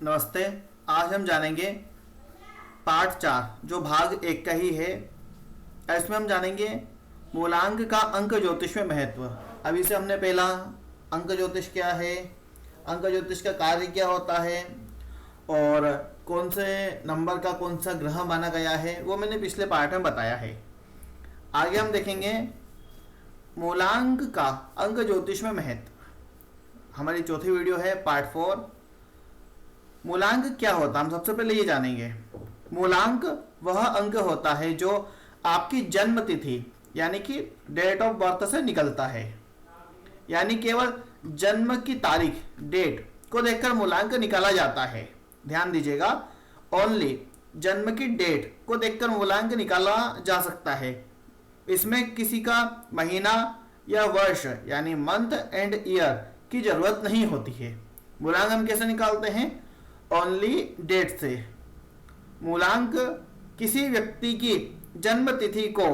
नमस्ते। आज हम जानेंगे पार्ट 4 जो भाग 1 का ही है। इसमें हम जानेंगे मूलांक का अंक ज्योतिष में महत्व। अभी से हमने पहला अंक ज्योतिष क्या है, अंक ज्योतिष का कार्य क्या होता है और कौन से नंबर का कौन सा ग्रह माना गया है वो मैंने पिछले पार्ट में बताया है। आगे हम देखेंगे मूलांक का अंक ज्योतिष में महत्व। हमारी चौथी वीडियो है पार्ट 4। मूलांक क्या होता है हम सबसे पहले ये जानेंगे। मूलांक वह अंक होता है जो आपकी जन्म तिथि यानी कि डेट ऑफ बर्थ से निकलता है, यानी केवल जन्म की तारीख डेट को देखकर मूलांक निकाला जाता है। ध्यान दीजिएगा, ओनली जन्म की डेट को देखकर मूलांक निकाला जा सकता है। इसमें किसी का महीना या वर्ष यानी मंथ एंड ईयर की जरूरत नहीं होती है। मूलांक हम कैसे निकालते हैं? ओनली डेट से। मूलांक किसी व्यक्ति की जन्म तिथि को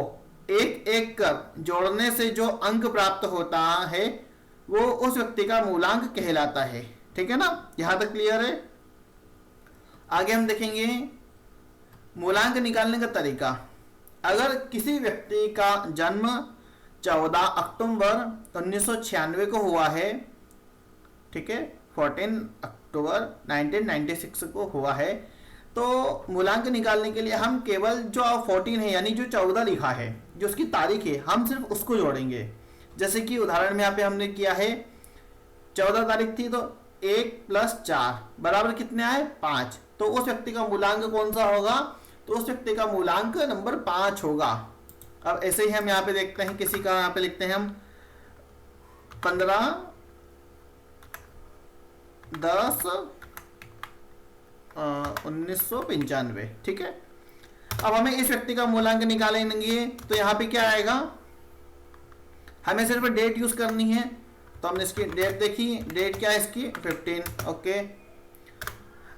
एक एक कर जोड़ने से जो अंक प्राप्त होता है वो उस व्यक्ति का मूलांक कहलाता है। ठीक है ना, यहां तक क्लियर है। आगे हम देखेंगे मूलांक निकालने का तरीका। अगर किसी व्यक्ति का जन्म 14 अक्टूबर 1996 को हुआ है, ठीक है, 14 अक्टूबर 1996 को हुआ है, तो मूलांक निकालने के लिए हम केवल जो 14 है यानी जो 14 लिखा है, जो उसकी तारीख है, हम सिर्फ उसको जोड़ेंगे। जैसे कि उदाहरण में यहाँ पे हमने किया है 14 तारीख थी तो 1 + 4 बराबर कितने आए? 5। तो उस व्यक्ति का मूलांक कौन सा होगा? तो उस व्यक्ति का मूलांक नंबर 5 होगा। अब ऐसे ही हम यहाँ पे देखते हैं, किसी का यहाँ पे लिखते हैं हम 15/10/1995। ठीक है, अब हमें इस व्यक्ति का मूलांक निकालेंगे तो यहाँ पे क्या आएगा? हमें सिर्फ डेट यूज करनी है, तो हमने इसकी डेट देखी। डेट क्या है इसकी? 15। ओके,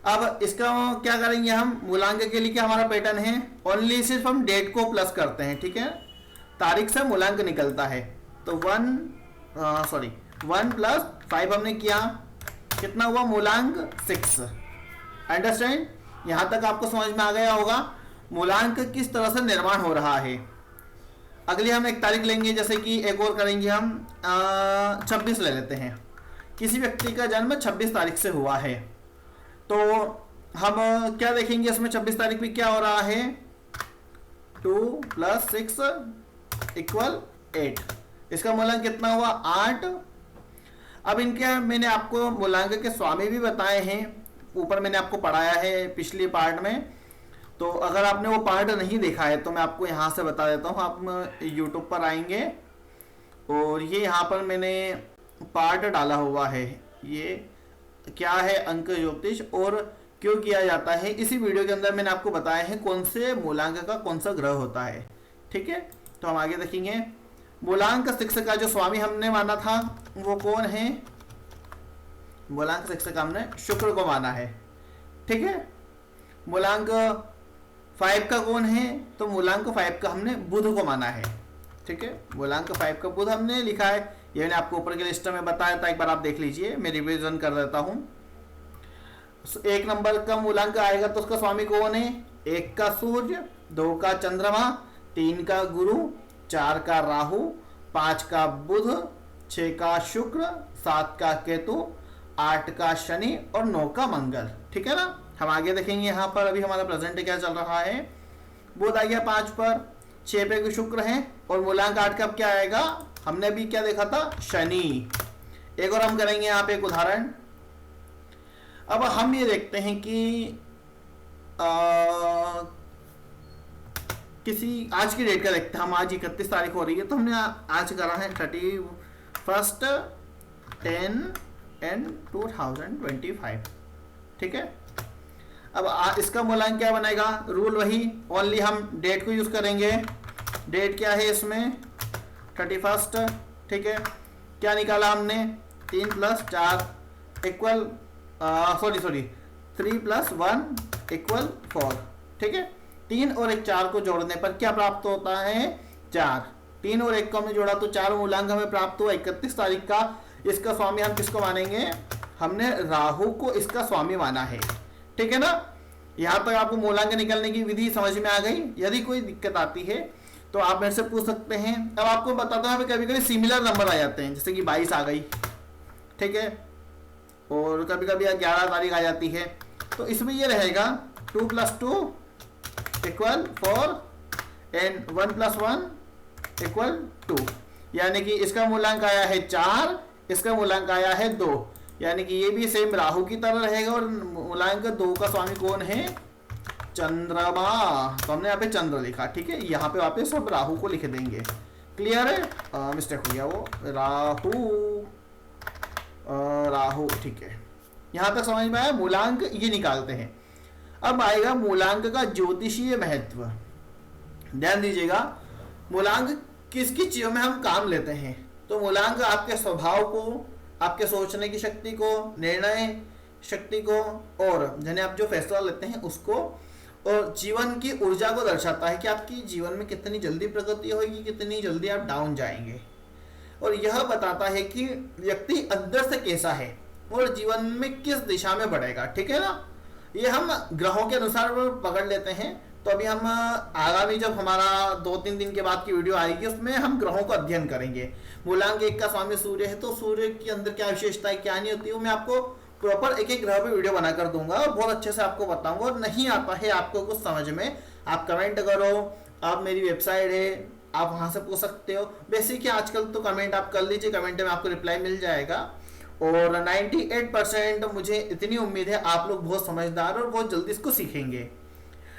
अब इसका क्या करेंगे हम? मूलांक के लिए क्या हमारा पैटर्न है? ओनली सिर्फ हम डेट को प्लस करते हैं। ठीक है, तारीख से मूलांक निकलता है। तो 1 + 5 हमने किया, कितना हुआ? मूलांक 6। अंडरस्टैंड? यहां तक आपको समझ में आ गया होगा मूलांक किस तरह से निर्माण हो रहा है। अगली हम एक तारीख लेंगे, जैसे कि एक और करेंगे हम 26 ले लेते हैं। किसी व्यक्ति का जन्म 26 तारीख से हुआ है, तो हम क्या देखेंगे इसमें? 26 तारीख में क्या हो रहा है? 2 + 6 = 8। इसका मूलांक कितना हुआ? 8। अब इनके मैंने आपको मूलांक के स्वामी भी बताए हैं, ऊपर मैंने आपको पढ़ाया है पिछले पार्ट में। तो अगर आपने वो पार्ट नहीं देखा है तो मैं आपको यहाँ से बता देता हूँ। आप यूट्यूब पर आएंगे और ये यहाँ पर मैंने पार्ट डाला हुआ है। ये क्या है अंक ज्योतिष और क्यों किया जाता है, इसी वीडियो के अंदर मैंने आपको बताया है कौन से मूलांक का कौन सा ग्रह होता है। ठीक है, तो हम आगे देखेंगे। मूलांक 6 का जो स्वामी हमने माना था वो कौन है? मूलांक 6 का हमने शुक्र को माना है। ठीक है, मूलांक 5 का कौन है? तो मूलांक 5 का हमने बुध को माना है। ठीक है, मूलांक 5 का बुध हमने लिखा है। ये मैंने आपको ऊपर के लिस्ट में बताया था, एक बार आप देख लीजिए, मैं रिवीजन कर देता हूं। 1 नंबर का मूलांक आएगा तो उसका स्वामी कौन है? 1 का सूर्य, 2 का चंद्रमा, 3 का गुरु, 4 का राहु, 5 का बुध, 6 का शुक्र, 7 का केतु, 8 का शनि और 9 का मंगल। ठीक है ना, हम आगे देखेंगे। यहाँ पर अभी हमारा प्रेजेंट क्या चल रहा है? बुध आ गया 5 पर, 6 पे शुक्र है और मूलांक 8 का अब क्या आएगा? हमने अभी क्या देखा था? शनि। एक और हम करेंगे यहाँ पे एक उदाहरण। अब हम ये देखते हैं कि किसी आज की डेट का देखते हैं हम। आज 31 तारीख हो रही है तो हमने आज करा है 31/10/2025। ठीक है, अब इसका मूलांक क्या बनेगा? रूल वही, ओनली हम डेट को यूज करेंगे। डेट क्या है इसमें? 31। ठीक है, क्या निकाला हमने? 3 + 4 3 + 1 = 4। ठीक है, 3 और 1 4 को जोड़ने पर क्या प्राप्त होता है? 4। 3 और 1 को हमने जोड़ा तो 4 मूलांक हमें प्राप्त हुआ 31 तारीख का। इसका स्वामी हम किसको मानेंगे? हमने राहु को इसका स्वामी माना है, ठीक है ना। यहाँ तक आपको मूलांक निकालने की विधि समझ में आ गई। यदि कोई दिक्कत आती है तो आप मेरे से पूछ सकते हैं। अब आपको बताता हूँ कभी कभी सिमिलर नंबर आ जाते हैं, जैसे कि 22 आ गई, ठीक है, और कभी कभी 11 तारीख आ जाती है। तो इसमें ये रहेगा 2 + 2 = 4 एंड 1 + 1 = 2, यानी कि इसका मूलांक आया है 4, इसका मूलांक आया है 2, यानी कि ये भी सेम राहु की तरह रहेगा। और मूलांक 2 का स्वामी कौन है? चंद्रमा। तो हमने यहाँ पे चंद्र लिखा, ठीक है। यहाँ पे वापस सब राहु को लिख देंगे। क्लियर है? मिस्टेक हो गया, वो राहु, ठीक है। यहाँ तक समझ में आया। मूलांक ये निकालते हैं। अब आएगा मूलांक का ज्योतिषीय महत्व। ध्यान दीजिएगा, मूलांक किस किस चीजों में हम काम लेते हैं। तो मूलांक आपके स्वभाव को, आपके सोचने की शक्ति को, निर्णय शक्ति को, और यानी आप जो फैसला लेते हैं उसको, और जीवन की ऊर्जा को दर्शाता है कि आपकी जीवन में कितनी जल्दी प्रगति होगी, कितनी जल्दी आप डाउन जाएंगे। और यह बताता है कि व्यक्ति अंदर से कैसा है और जीवन में किस दिशा में बढ़ेगा, ठीक है ना। ये हम ग्रहों के अनुसार पकड़ लेते हैं। तो अभी हम आगामी जब हमारा 2-3 दिन के बाद की वीडियो आएगी उसमें हम ग्रहों का अध्ययन करेंगे। मूलांक 1 का स्वामी सूर्य है, तो सूर्य के अंदर क्या विशेषताएं क्या नहीं होती, वो मैं आपको प्रॉपर एक एक ग्रह पे वीडियो बना कर दूंगा और बहुत अच्छे से आपको बताऊंगा। और नहीं आता है आपको कुछ समझ में, आप कमेंट करो, आप मेरी वेबसाइट है, आप वहां से पूछ सकते हो। बेसिक है आजकल, तो कमेंट आप कर लीजिए, कमेंट में आपको रिप्लाई मिल जाएगा। और 98% मुझे इतनी उम्मीद है आप लोग बहुत समझदार और बहुत जल्दी इसको सीखेंगे।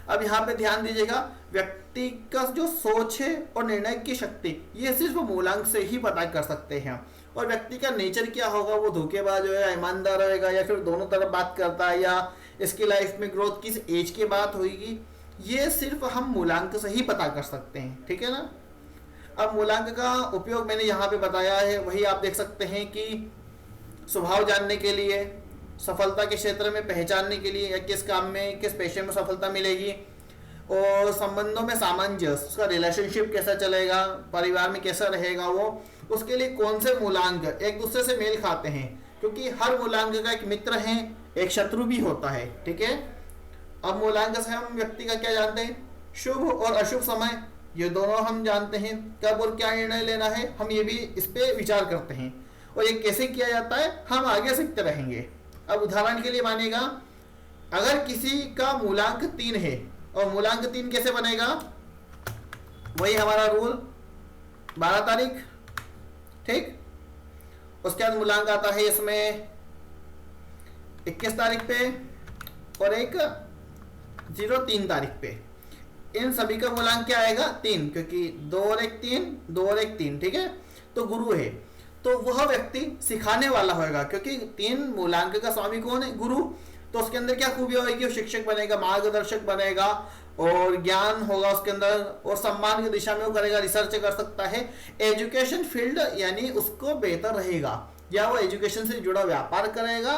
अब यहाँ पे ध्यान दीजिएगा, व्यक्ति का जो सोच है और निर्णय की शक्ति, ये सिर्फ मूलांक से ही पता कर सकते हैं। और व्यक्ति का नेचर क्या होगा, वो धोखेबाज होगा, ईमानदार रहेगा, या फिर दोनों तरफ बात करता है, या इसकी लाइफ में ग्रोथ किस एज के बाद होगी, ये सिर्फ हम मूलांक से ही पता कर सकते हैं, ठीक है ना। अब मूलांक का उपयोग मैंने यहाँ पे बताया है, वही आप देख सकते हैं कि स्वभाव जानने के लिए, सफलता के क्षेत्र में पहचानने के लिए, या किस काम में, किस पेशे में सफलता मिलेगी, और संबंधों में सामंजस्य, उसका रिलेशनशिप कैसा चलेगा, परिवार में कैसा रहेगा वो, उसके लिए कौन से मूलांक एक दूसरे से मेल खाते हैं। क्योंकि हर मूलांक का एक मित्र है, एक शत्रु भी होता है, ठीक है। अब मूलांक से हम व्यक्ति का क्या जानते हैं, शुभ और अशुभ समय, ये दोनों हम जानते हैं। कब और क्या निर्णय लेना है, हम ये भी इस पे विचार करते हैं। और ये कैसे किया जाता है हम आगे सीखते रहेंगे। अब उदाहरण के लिए मानिएगा, अगर किसी का मूलांक 3 है, और मूलांक 3 कैसे बनेगा, वही हमारा रूल 12 तारीख, ठीक। उसके बाद मूलांक आता है इसमें 21 तारीख पे, और एक 03 तारीख पे। इन सभी का मूलांक क्या आएगा, 3, क्योंकि 2 और 1 3, 2 और 1 3, ठीक है। तो गुरु है, तो वह व्यक्ति सिखाने वाला होगा, क्योंकि 3 मूलांक का स्वामी कौन है, गुरु। तो उसके अंदर क्या खूबी होगी, वो शिक्षक बनेगा, मार्गदर्शक बनेगा, और ज्ञान होगा उसके अंदर, और सम्मान की दिशा में वो करेगा, रिसर्च कर सकता है, एजुकेशन फील्ड यानी उसको बेहतर रहेगा, या वो एजुकेशन से जुड़ा व्यापार करेगा,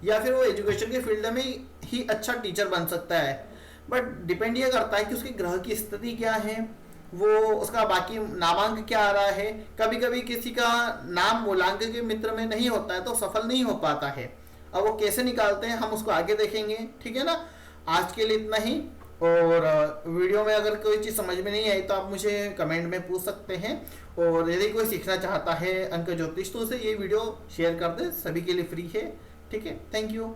या फिर वो एजुकेशन के फील्ड में ही अच्छा टीचर बन सकता है। बट डिपेंड ये करता है कि उसके ग्रह की स्थिति क्या है, वो उसका बाकी नामांक क्या आ रहा है। कभी कभी किसी का नाम मूलांक के मित्र में नहीं होता है तो सफल नहीं हो पाता है। अब वो कैसे निकालते हैं हम उसको आगे देखेंगे, ठीक है ना। आज के लिए इतना ही। और वीडियो में अगर कोई चीज़ समझ में नहीं आई तो आप मुझे कमेंट में पूछ सकते हैं। और यदि कोई सीखना चाहता है अंक ज्योतिष तो उसे ये वीडियो शेयर कर दे, सभी के लिए फ्री है, ठीक है। Thank you.